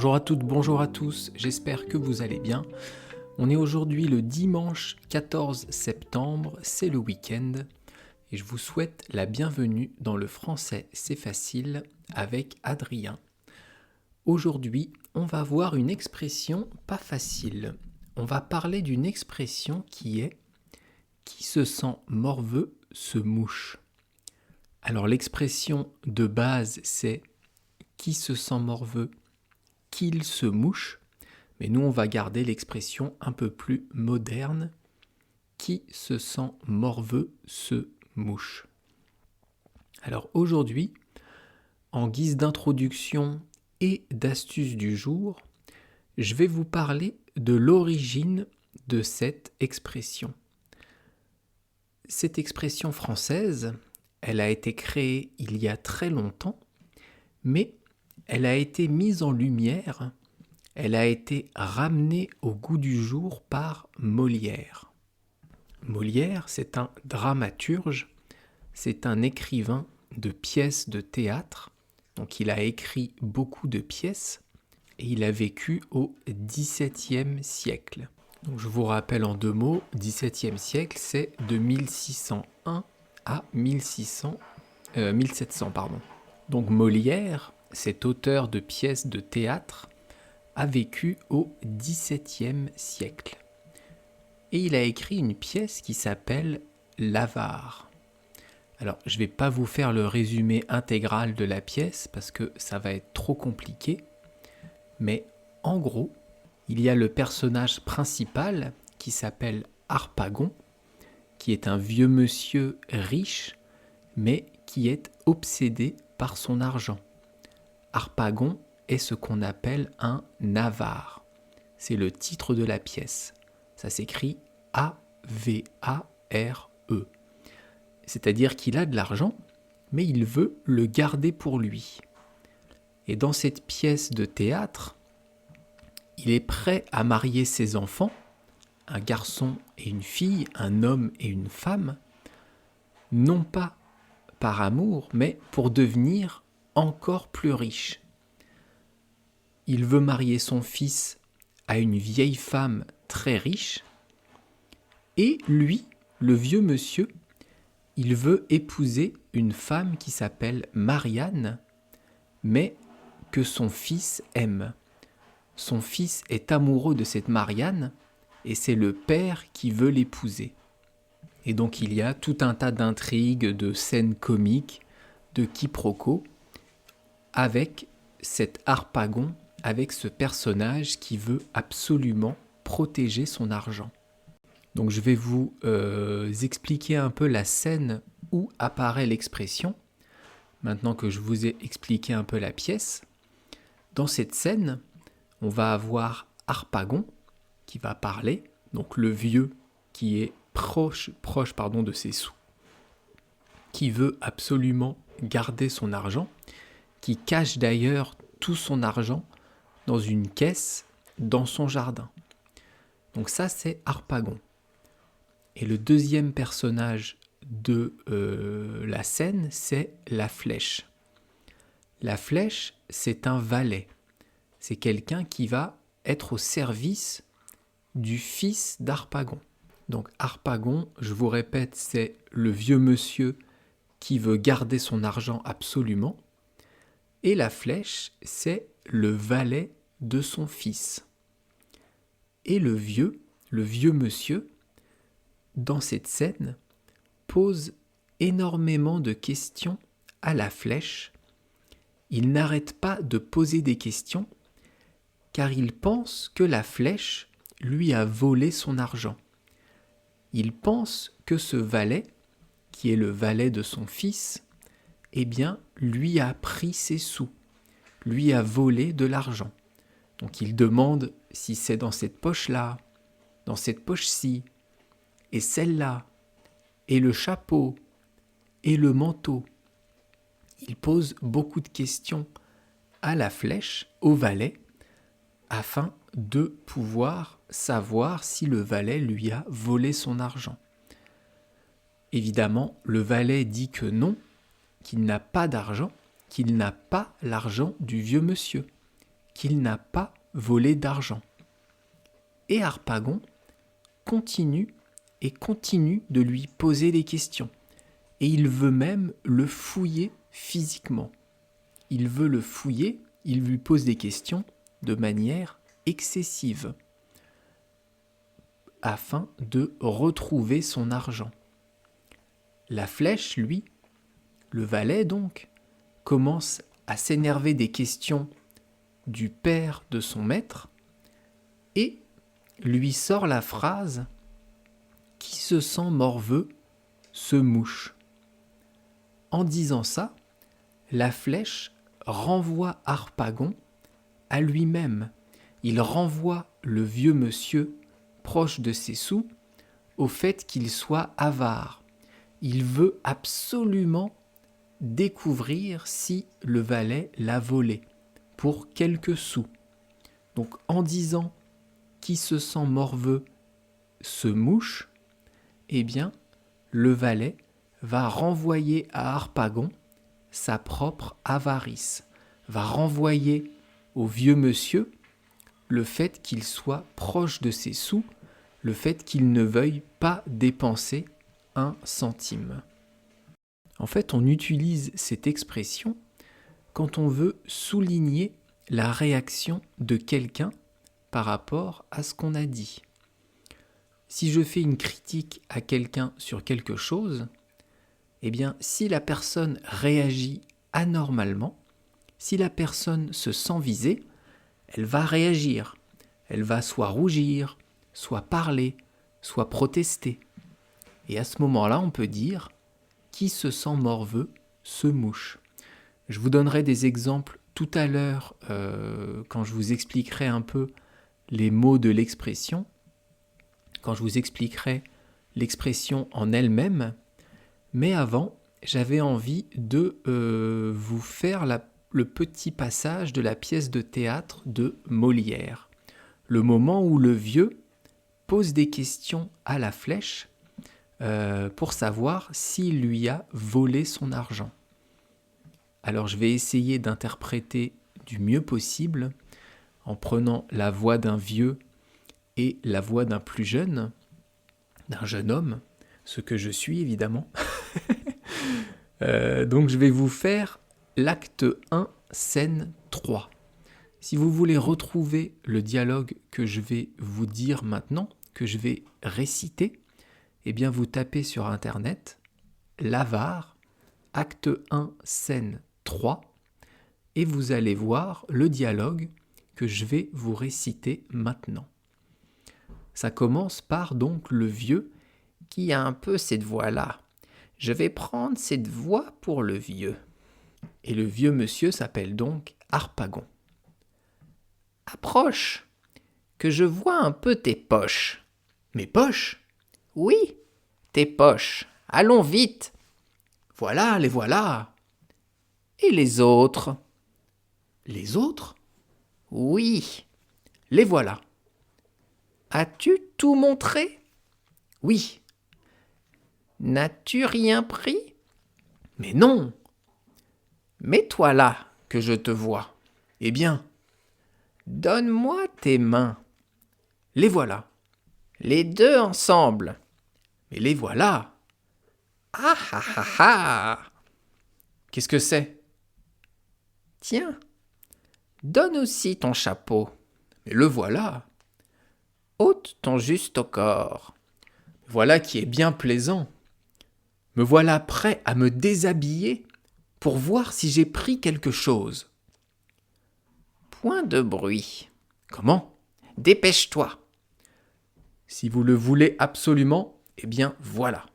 Bonjour à toutes, bonjour à tous, j'espère que vous allez bien. On est aujourd'hui le dimanche 14 septembre, c'est le week-end, et je vous souhaite la bienvenue dans le français c'est facile avec Adrien. Aujourd'hui, on va voir une expression pas facile. On va parler d'une expression qui est « qui se sent morveux se mouche ». Alors l'expression de base c'est « qui se sent morveux qu'il se mouche », mais nous on va garder l'expression un peu plus moderne, qui se sent morveux se mouche. Alors aujourd'hui, en guise d'introduction et d'astuce du jour, je vais vous parler de l'origine de cette expression. Cette expression française, elle a été créée il y a très longtemps, mais elle a été mise en lumière, elle a été ramenée au goût du jour par Molière. Molière, c'est un dramaturge, c'est un écrivain de pièces de théâtre, donc il a écrit beaucoup de pièces et il a vécu au XVIIe siècle. Donc je vous rappelle en deux mots, XVIIe siècle, c'est de 1601 à 1700. Donc Molière, cet auteur de pièces de théâtre, a vécu au XVIIe siècle. Et il a écrit une pièce qui s'appelle L'Avare. Alors, je ne vais pas vous faire le résumé intégral de la pièce parce que ça va être trop compliqué. Mais en gros, il y a le personnage principal qui s'appelle Harpagon, qui est un vieux monsieur riche, mais qui est obsédé par son argent. Harpagon est ce qu'on appelle un avare. C'est le titre de la pièce. Ça s'écrit A-V-A-R-E. C'est-à-dire qu'il a de l'argent, mais il veut le garder pour lui. Et dans cette pièce de théâtre, il est prêt à marier ses enfants, un garçon et une fille, un homme et une femme, non pas par amour, mais pour devenir encore plus riche. Il veut marier son fils à une vieille femme très riche, et lui, le vieux monsieur, il veut épouser une femme qui s'appelle Marianne, mais que son fils aime. Son fils est amoureux de cette Marianne, et c'est le père qui veut l'épouser. Et donc il y a tout un tas d'intrigues, de scènes comiques, de quiproquos, avec cet Harpagon, avec ce personnage qui veut absolument protéger son argent. Donc je vais vous expliquer un peu la scène où apparaît l'expression, maintenant que je vous ai expliqué un peu la pièce. Dans cette scène, on va avoir Harpagon qui va parler, donc le vieux qui est proche de ses sous, qui veut absolument garder son argent, qui cache d'ailleurs tout son argent dans une caisse dans son jardin. Donc ça, c'est Harpagon. Et le deuxième personnage de la scène, c'est la flèche. La flèche, c'est un valet. C'est quelqu'un qui va être au service du fils d'Harpagon. Donc Harpagon, je vous répète, c'est le vieux monsieur qui veut garder son argent absolument. Et la flèche, c'est le valet de son fils. Et le vieux monsieur, dans cette scène, pose énormément de questions à la flèche. Il n'arrête pas de poser des questions, car il pense que la flèche lui a volé son argent. Il pense que ce valet, qui est le valet de son fils, eh bien, lui a pris ses sous, lui a volé de l'argent. Donc il demande si c'est dans cette poche-là, dans cette poche-ci, et celle-là, et le chapeau, et le manteau. Il pose beaucoup de questions à la flèche, au valet, afin de pouvoir savoir si le valet lui a volé son argent. Évidemment, le valet dit que non, qu'il n'a pas d'argent, qu'il n'a pas l'argent du vieux monsieur. qu'il n'a pas volé d'argent. Et Harpagon continue de lui poser des questions. Et il veut même le fouiller physiquement. Il veut le fouiller, il lui pose des questions de manière excessive afin de retrouver son argent. La flèche, lui, le valet donc, commence à s'énerver des questions du père de son maître et lui sort la phrase « Qui se sent morveux se mouche ». En disant ça, la flèche renvoie Harpagon à lui-même. Il renvoie le vieux monsieur proche de ses sous au fait qu'il soit avare. Il veut absolument découvrir si le valet l'a volé pour quelques sous. Donc en disant « qui se sent morveux se mouche », eh bien le valet va renvoyer à Harpagon sa propre avarice, va renvoyer au vieux monsieur le fait qu'il soit proche de ses sous, le fait qu'il ne veuille pas dépenser 1 centime. En fait, on utilise cette expression quand on veut souligner la réaction de quelqu'un par rapport à ce qu'on a dit. Si je fais une critique à quelqu'un sur quelque chose, eh bien, si la personne réagit anormalement, si la personne se sent visée, elle va réagir. Elle va soit rougir, soit parler, soit protester. Et à ce moment-là, on peut dire « qui se sent morveux se mouche ». Je vous donnerai des exemples tout à l'heure quand je vous expliquerai un peu les mots de l'expression, quand je vous expliquerai l'expression en elle-même. Mais avant, j'avais envie de vous faire le petit passage de la pièce de théâtre de Molière. Le moment où le vieux pose des questions à la flèche pour savoir s'il lui a volé son argent. Alors je vais essayer d'interpréter du mieux possible en prenant la voix d'un vieux et la voix d'un plus jeune, d'un jeune homme, ce que je suis évidemment. Donc je vais vous faire l'acte 1, scène 3. Si vous voulez retrouver le dialogue que je vais vous dire maintenant, que je vais réciter, eh bien vous tapez sur internet l'avare, acte 1, scène 3, et vous allez voir le dialogue que je vais vous réciter maintenant. Ça commence par donc le vieux qui a un peu cette voix-là. Je vais prendre cette voix pour le vieux. Et le vieux monsieur s'appelle donc Harpagon. Approche, que je vois un peu tes poches. Mes poches ? Oui, tes poches. Allons vite. Voilà, les voilà. Et les autres ? Les autres ? Oui, les voilà. As-tu tout montré ? Oui. N'as-tu rien pris ? Mais non. Mets-toi là, que je te vois. Eh bien, donne-moi tes mains. Les voilà. Les deux ensemble. Mais les voilà. Ah ah ah ah. Qu'est-ce que c'est ? Tiens, donne aussi ton chapeau. Mais le voilà. Ôte ton juste au corps. Voilà qui est bien plaisant. Me voilà prêt à me déshabiller pour voir si j'ai pris quelque chose. Point de bruit. Comment ? Dépêche-toi. Si vous le voulez absolument, eh bien voilà.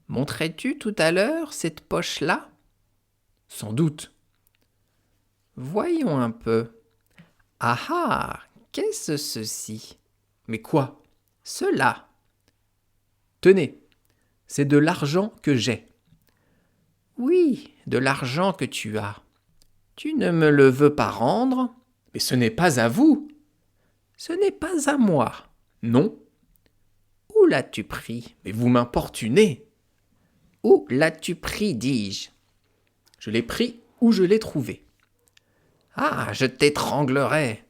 Montrais-tu tout à l'heure cette poche-là ? Sans doute. Voyons un peu. Ah ah, qu'est-ce ceci ? Mais quoi ? Cela. Tenez, c'est de l'argent que j'ai. Oui, de l'argent que tu as. Tu ne me le veux pas rendre ? Mais ce n'est pas à vous. Ce n'est pas à moi. Non. Où l'as-tu pris ? Mais vous m'importunez. Où l'as-tu pris, dis-je ? Je l'ai pris où je l'ai trouvé. Ah, je t'étranglerai.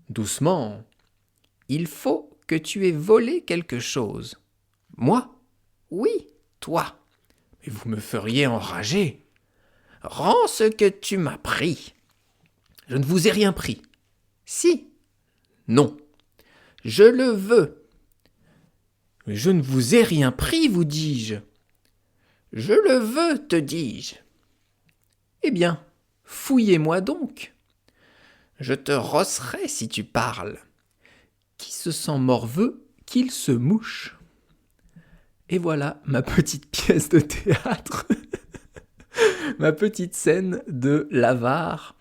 Doucement. Il faut que tu aies volé quelque chose. Moi? Oui, toi. Mais vous me feriez enrager. Rends ce que tu m'as pris. Je ne vous ai rien pris. Si. Non. Je le veux. Mais je ne vous ai rien pris, vous dis-je. Je le veux, te dis-je. Eh bien, fouillez-moi donc. Je te rosserai si tu parles. Qui se sent morveux, qu'il se mouche. Et voilà ma petite pièce de théâtre, ma petite scène de l'avare,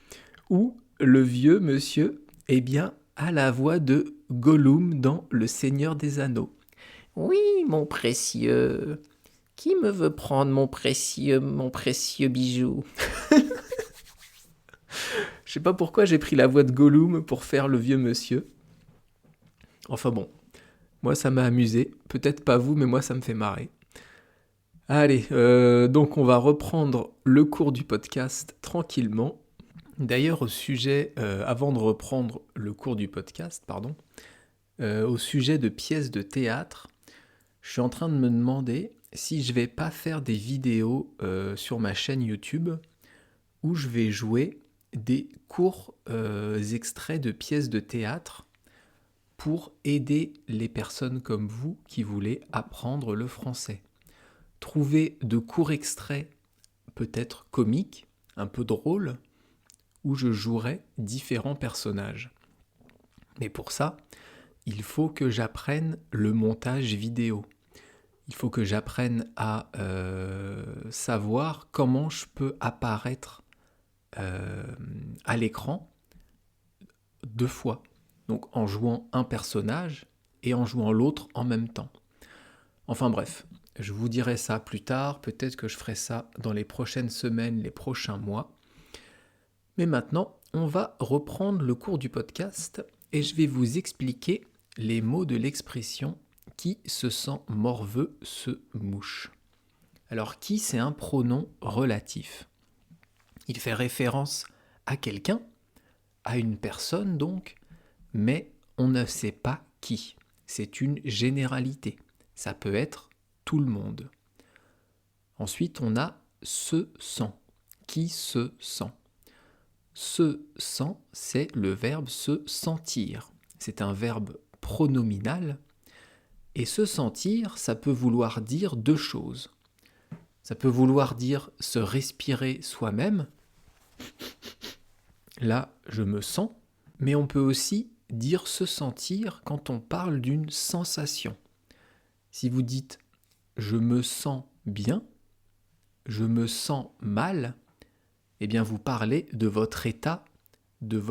où le vieux monsieur, eh bien, a la voix de Gollum dans Le Seigneur des Anneaux. Oui, mon précieux, qui me veut prendre mon précieux bijou? Je sais pas pourquoi j'ai pris la voix de Gollum pour faire le vieux monsieur. Enfin bon, moi ça m'a amusé, peut-être pas vous, mais moi ça me fait marrer. Allez, donc on va reprendre le cours du podcast tranquillement. D'ailleurs, au sujet, avant de reprendre le cours du podcast, au sujet de pièces de théâtre, je suis en train de me demander si je vais pas faire des vidéos sur ma chaîne YouTube où je vais jouer des courts extraits de pièces de théâtre pour aider les personnes comme vous qui voulez apprendre le français. Trouver de courts extraits peut-être comiques, un peu drôles, où je jouerai différents personnages. Mais pour ça, il faut que j'apprenne le montage vidéo. Il faut que j'apprenne à savoir comment je peux apparaître à l'écran 2 fois. Donc en jouant un personnage et en jouant l'autre en même temps. Enfin bref, je vous dirai ça plus tard, peut-être que je ferai ça dans les prochaines semaines, les prochains mois. Mais maintenant, on va reprendre le cours du podcast et je vais vous expliquer les mots de l'expression « qui se sent morveux se mouche ». Alors qui, c'est un pronom relatif. Il fait référence à quelqu'un, à une personne donc, mais on ne sait pas qui. C'est une généralité. Ça peut être tout le monde. Ensuite, on a se sent. Qui se sent? Se sent, c'est le verbe se sentir. C'est un verbe pronominal. Et se sentir, ça peut vouloir dire 2 choses. Ça peut vouloir dire se respirer soi-même. Là, je me sens. Mais on peut aussi dire se sentir quand on parle d'une sensation. Si vous dites « je me sens bien »,« je me sens mal », eh bien vous parlez de votre état, de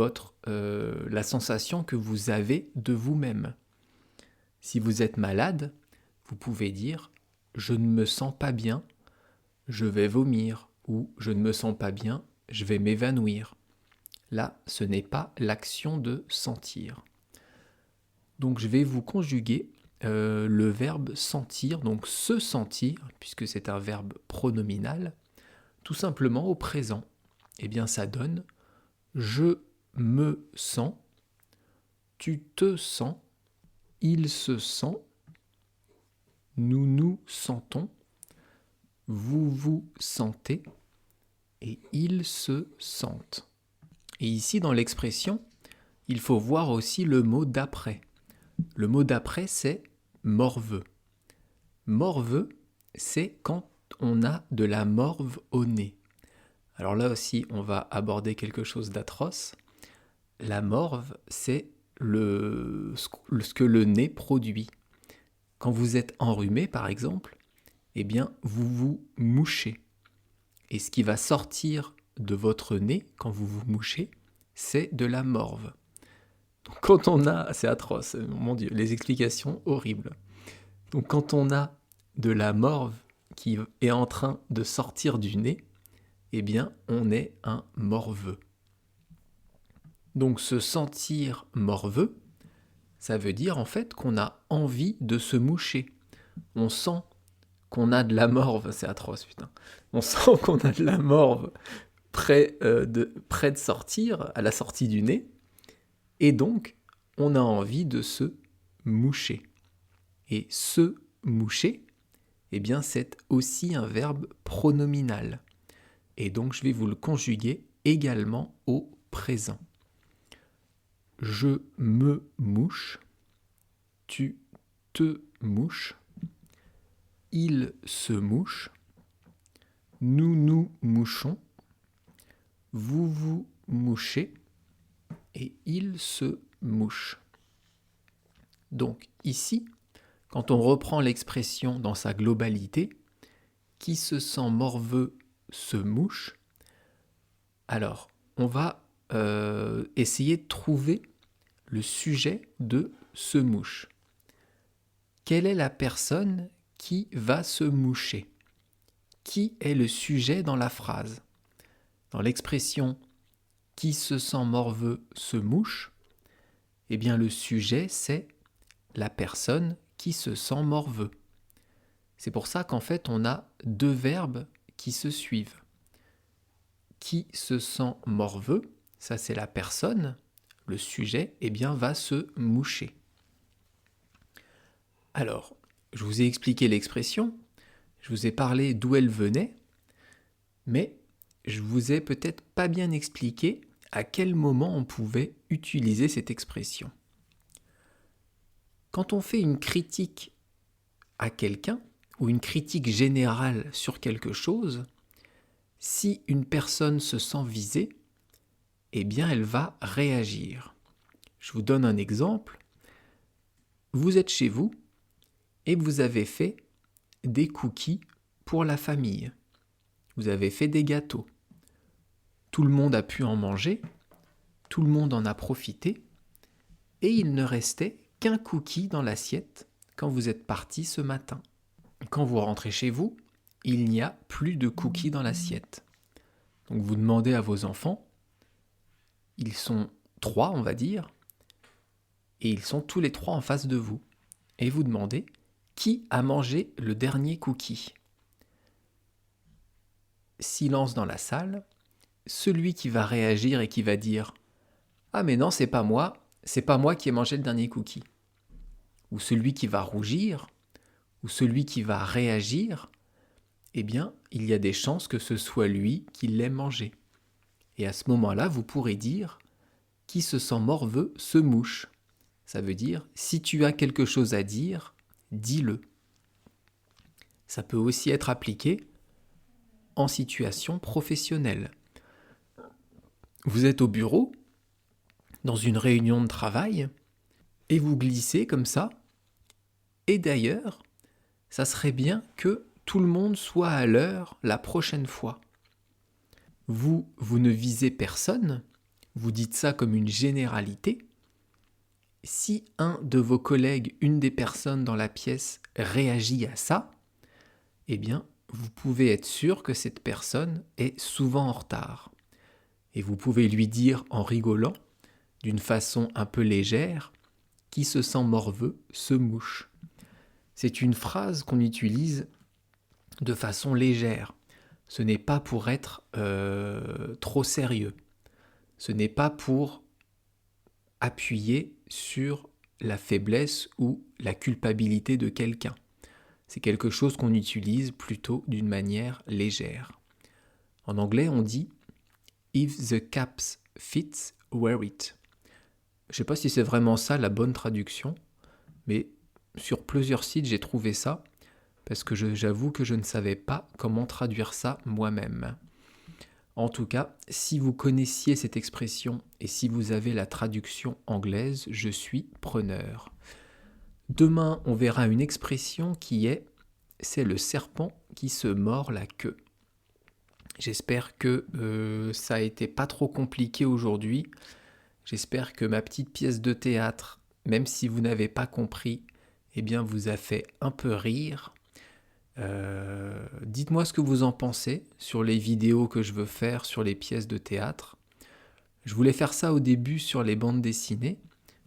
la sensation que vous avez de vous-même. Si vous êtes malade, vous pouvez dire « je ne me sens pas bien, je vais vomir » ou « je ne me sens pas bien, je vais m'évanouir ». Là, ce n'est pas l'action de sentir. Donc je vais vous conjuguer le verbe sentir, donc se sentir, puisque c'est un verbe pronominal, tout simplement au présent. Eh bien ça donne je me sens, tu te sens, il se sent, nous nous sentons, vous vous sentez et ils se sentent. Et ici dans l'expression, il faut voir aussi le mot d'après. Le mot d'après, c'est morveux. Morveux, c'est quand on a de la morve au nez. Alors là aussi, on va aborder quelque chose d'atroce. La morve, c'est ce que le nez produit. Quand vous êtes enrhumé, par exemple, eh bien, vous vous mouchez. Et ce qui va sortir de votre nez, quand vous vous mouchez, c'est de la morve. Donc quand on a, c'est atroce, mon Dieu, les explications horribles. Donc quand on a de la morve qui est en train de sortir du nez, eh bien on est un morveux. Donc se sentir morveux, ça veut dire en fait qu'on a envie de se moucher. On sent qu'on a de la morve, c'est atroce putain. On sent qu'on a de la morve près de sortir, à la sortie du nez, et donc on a envie de se moucher. Et se moucher, eh bien c'est aussi un verbe pronominal. Et donc je vais vous le conjuguer également au présent. Je me mouche, tu te mouches, il se mouche, nous nous mouchons, vous vous mouchez et il se mouche. Donc ici, quand on reprend l'expression dans sa globalité, qui se sent morveux se mouche, alors on va essayer de trouver le sujet de se mouche. Quelle est la personne qui va se moucher? Qui est le sujet dans la phrase? Dans l'expression « qui se sent morveux se mouche », eh bien le sujet c'est la personne qui se sent morveux. C'est pour ça qu'en fait on a deux verbes qui se suivent. Qui se sent morveux, ça c'est la personne, le sujet, eh bien va se moucher. Alors, je vous ai expliqué l'expression, je vous ai parlé d'où elle venait, mais je vous ai peut-être pas bien expliqué à quel moment on pouvait utiliser cette expression. Quand on fait une critique à quelqu'un, ou une critique générale sur quelque chose, si une personne se sent visée, eh bien elle va réagir. Je vous donne un exemple. Vous êtes chez vous et vous avez fait des cookies pour la famille. Vous avez fait des gâteaux. Tout le monde a pu en manger, tout le monde en a profité, et il ne restait qu'un cookie dans l'assiette quand vous êtes parti ce matin. Quand vous rentrez chez vous, il n'y a plus de cookies dans l'assiette. Donc vous demandez à vos enfants, ils sont 3 on va dire, et ils sont tous les 3 en face de vous. Et vous demandez, qui a mangé le dernier cookie? Silence dans la salle. Celui qui va réagir et qui va dire « Ah mais non, c'est pas moi qui ai mangé le dernier cookie ». Ou celui qui va rougir, ou celui qui va réagir, eh bien, il y a des chances que ce soit lui qui l'ait mangé. Et à ce moment-là, vous pourrez dire « Qui se sent morveux se mouche ». Ça veut dire « Si tu as quelque chose à dire, dis-le ». Ça peut aussi être appliqué en situation professionnelle. Vous êtes au bureau, dans une réunion de travail, et vous glissez comme ça. Et d'ailleurs, ça serait bien que tout le monde soit à l'heure la prochaine fois. Vous ne visez personne, vous dites ça comme une généralité. Si un de vos collègues, une des personnes dans la pièce réagit à ça, eh bien, vous pouvez être sûr que cette personne est souvent en retard. Et vous pouvez lui dire en rigolant, d'une façon un peu légère, « Qui se sent morveux se mouche ». C'est une phrase qu'on utilise de façon légère. Ce n'est pas pour être trop sérieux. Ce n'est pas pour appuyer sur la faiblesse ou la culpabilité de quelqu'un. C'est quelque chose qu'on utilise plutôt d'une manière légère. En anglais, on dit « If the caps fits, wear it ». Je ne sais pas si c'est vraiment ça la bonne traduction, mais sur plusieurs sites, j'ai trouvé ça, parce que j'avoue que je ne savais pas comment traduire ça moi-même. En tout cas, si vous connaissiez cette expression et si vous avez la traduction anglaise, je suis preneur. Demain, on verra une expression qui est « c'est le serpent qui se mord la queue ». J'espère que ça a été pas trop compliqué aujourd'hui. J'espère que ma petite pièce de théâtre, même si vous n'avez pas compris, eh bien vous a fait un peu rire. Dites-moi ce que vous en pensez sur les vidéos que je veux faire sur les pièces de théâtre. Je voulais faire ça au début sur les bandes dessinées,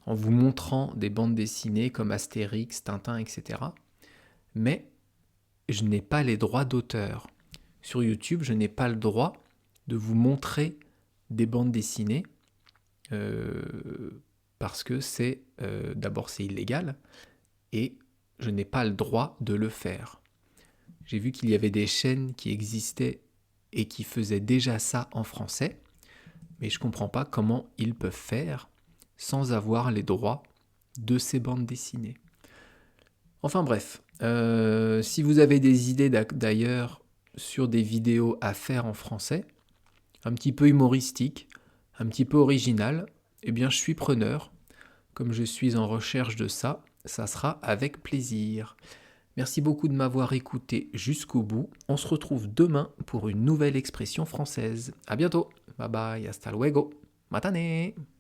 en vous montrant des bandes dessinées comme Astérix, Tintin, etc. Mais je n'ai pas les droits d'auteur. Sur YouTube, je n'ai pas le droit de vous montrer des bandes dessinées parce que d'abord c'est illégal et je n'ai pas le droit de le faire. J'ai vu qu'il y avait des chaînes qui existaient et qui faisaient déjà ça en français, mais je ne comprends pas comment ils peuvent faire sans avoir les droits de ces bandes dessinées. Enfin bref, si vous avez des idées d'ailleurs sur des vidéos à faire en français, un petit peu humoristiques, un petit peu originales, eh bien je suis preneur. Comme je suis en recherche de ça, ça sera avec plaisir. Merci beaucoup de m'avoir écouté jusqu'au bout. On se retrouve demain pour une nouvelle expression française. À bientôt. Bye bye, hasta luego. Matane.